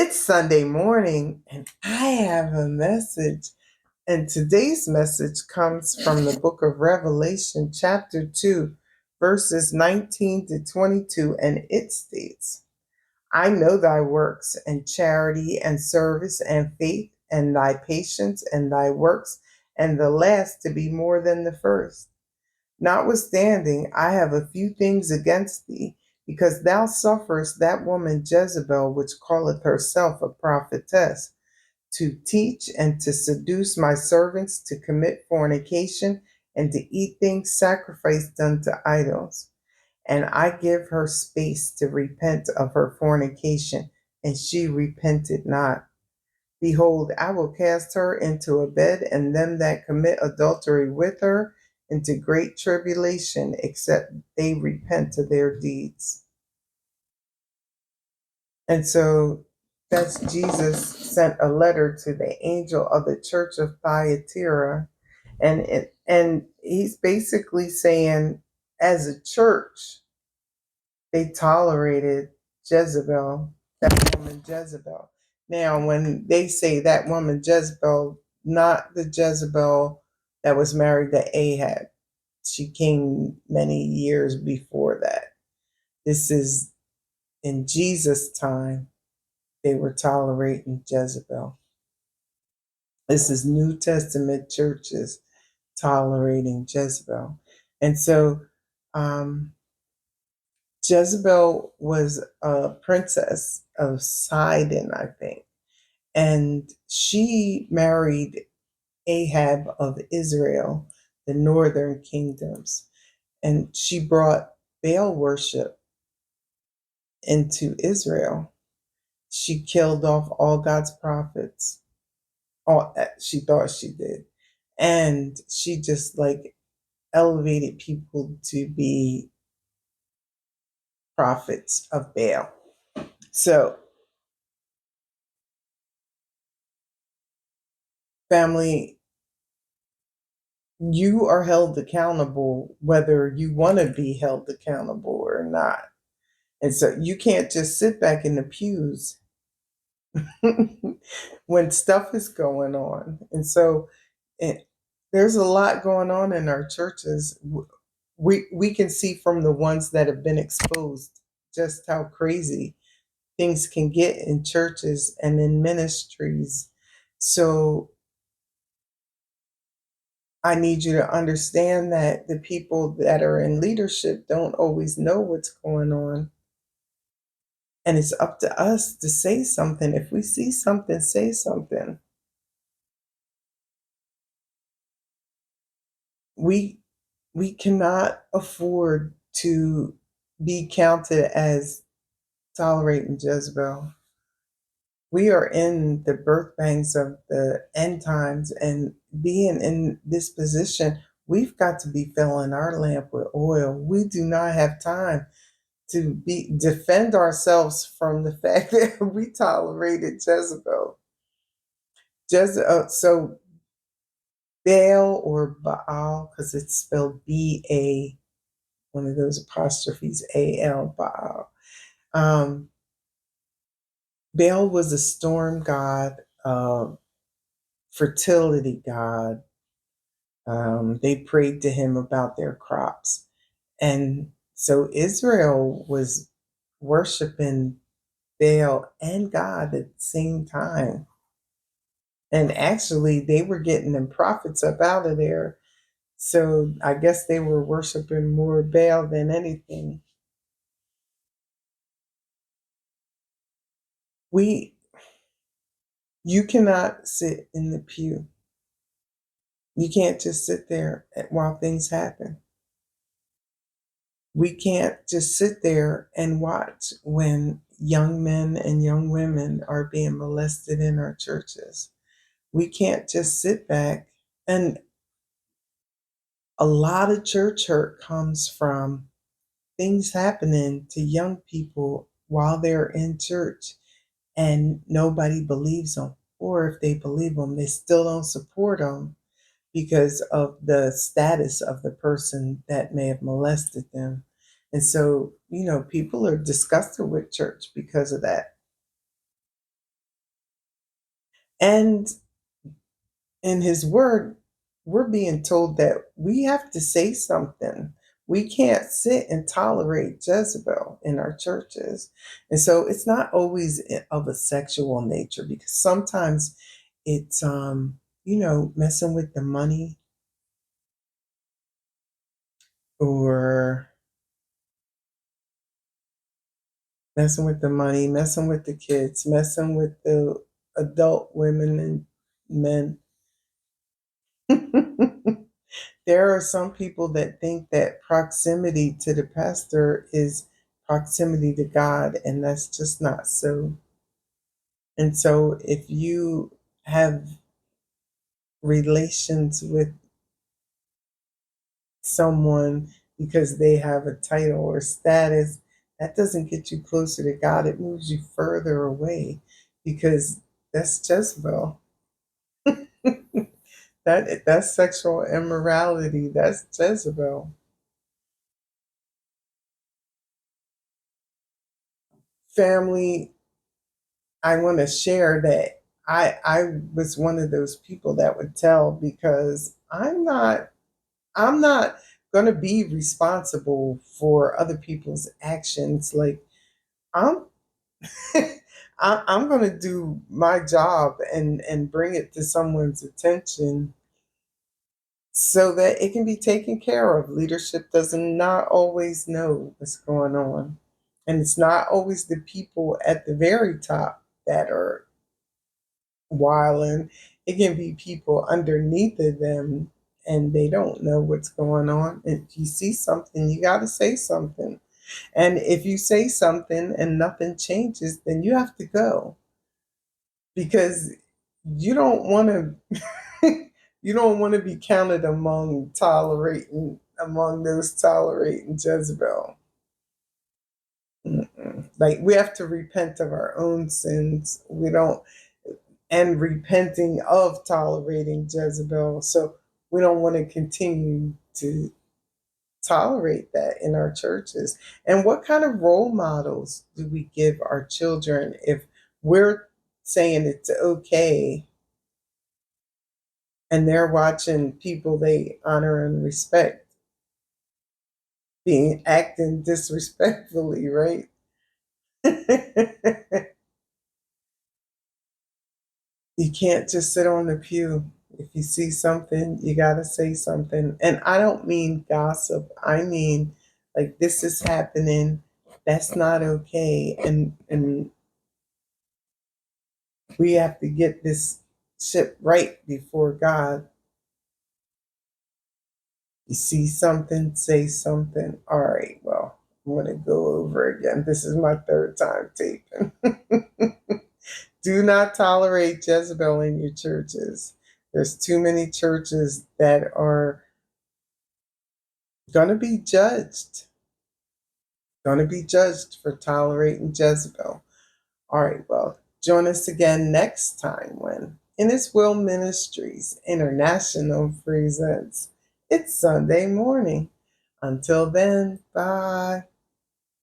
It's Sunday morning, and I have a message. And today's message comes from the book of Revelation, chapter 2, verses 19 to 22. And it states, I know thy works, and charity, and service, and faith, and thy patience, and thy works, and the last to be more than the first. Notwithstanding, I have a few things against thee, because thou sufferest that woman Jezebel, which calleth herself a prophetess, to teach and to seduce my servants to commit fornication and to eat things sacrificed unto idols. And I give her space to repent of her fornication, and she repented not. Behold, I will cast her into a bed, and them that commit adultery with her into great tribulation, except they repent of their deeds. And so that's Jesus sent a letter to the angel of the Church of Thyatira, and he's basically saying, as a church, they tolerated Jezebel, that woman Jezebel. Now, when they say that woman Jezebel, not the Jezebel that was married to Ahab, she came many years before that. This is in Jesus' time, they were tolerating Jezebel. This is New Testament churches tolerating Jezebel. And so, Jezebel was a princess of Sidon, I think, and she married Ahab of Israel, the northern kingdoms, and she brought Baal worship into Israel. She killed off all God's prophets. All she thought she did, and she just like elevated people to be prophets of Baal. So, family, you are held accountable whether you want to be held accountable or not. And so you can't just sit back in the pews when stuff is going on. And so it, there's a lot going on in our churches. We can see from the ones that have been exposed just how crazy things can get in churches and in ministries. So I need you to understand that the people that are in leadership don't always know what's going on. And it's up to us to say something. If we see something, say something. We we cannot afford to be counted as tolerating Jezebel. We are in the birth pangs of the end times, and being in this position, we've got to be filling our lamp with oil. We do not have time to be defend ourselves from the fact that we tolerated Jezebel. So Baal or Baal, because it's spelled B-A, one of those apostrophes, A-L, Baal. Um, Baal was a storm god, fertility god. They prayed to him about their crops. And so Israel was worshiping Baal and God at the same time. And actually, they were getting them prophets up out of there. So I guess they were worshiping more Baal than anything. We, you cannot sit in the pew. You can't just sit there while things happen. We can't just sit there and watch when young men and young women are being molested in our churches. We can't just sit back. And a lot of church hurt comes from things happening to young people while they're in church and nobody believes them. Or if they believe them, they still don't support them because of the status of the person that may have molested them. And so, people are disgusted with church because of that. And in his word, we're being told that we have to say something. We can't sit and tolerate Jezebel in our churches. And so it's not always of a sexual nature, because sometimes it's messing with the money, or messing with the kids, messing with the adult women and men. There are some people that think that proximity to the pastor is proximity to God, and that's just not so. And so if you have relations with someone because they have a title or status, that doesn't get you closer to God. It moves you further away, because that's Jezebel. That's sexual immorality. That's Jezebel. Family, I want to share that I was one of those people that would tell, because I'm not going to be responsible for other people's actions. Like, I'm I'm going to do my job and bring it to someone's attention so that it can be taken care of. Leadership does not always know what's going on. And it's not always the people at the very top that are wilding. It can be people underneath of them, and they don't know what's going on. If you see something, you got to say something. And if you say something and nothing changes, then you have to go, because you don't want to you don't want to be counted among those tolerating Jezebel. Mm-mm. Like, we have to repent of our own sins. We don't, and repenting of tolerating Jezebel. So we don't want to continue to tolerate that in our churches. And what kind of role models do we give our children if we're saying it's okay and they're watching people they honor and respect being acting disrespectfully, right? You can't just sit on the pew. If you see something, you got to say something. And I don't mean gossip. I mean, like, this is happening. That's not okay. And we have to get this ship right before God. You see something, say something. All right, well, I'm going to go over again. This is my third time taping. Do not tolerate Jezebel in your churches. There's too many churches that are going to be judged for tolerating Jezebel. All right, well, join us again next time when In His Will Ministries International presents It's Sunday Morning. Until then, bye.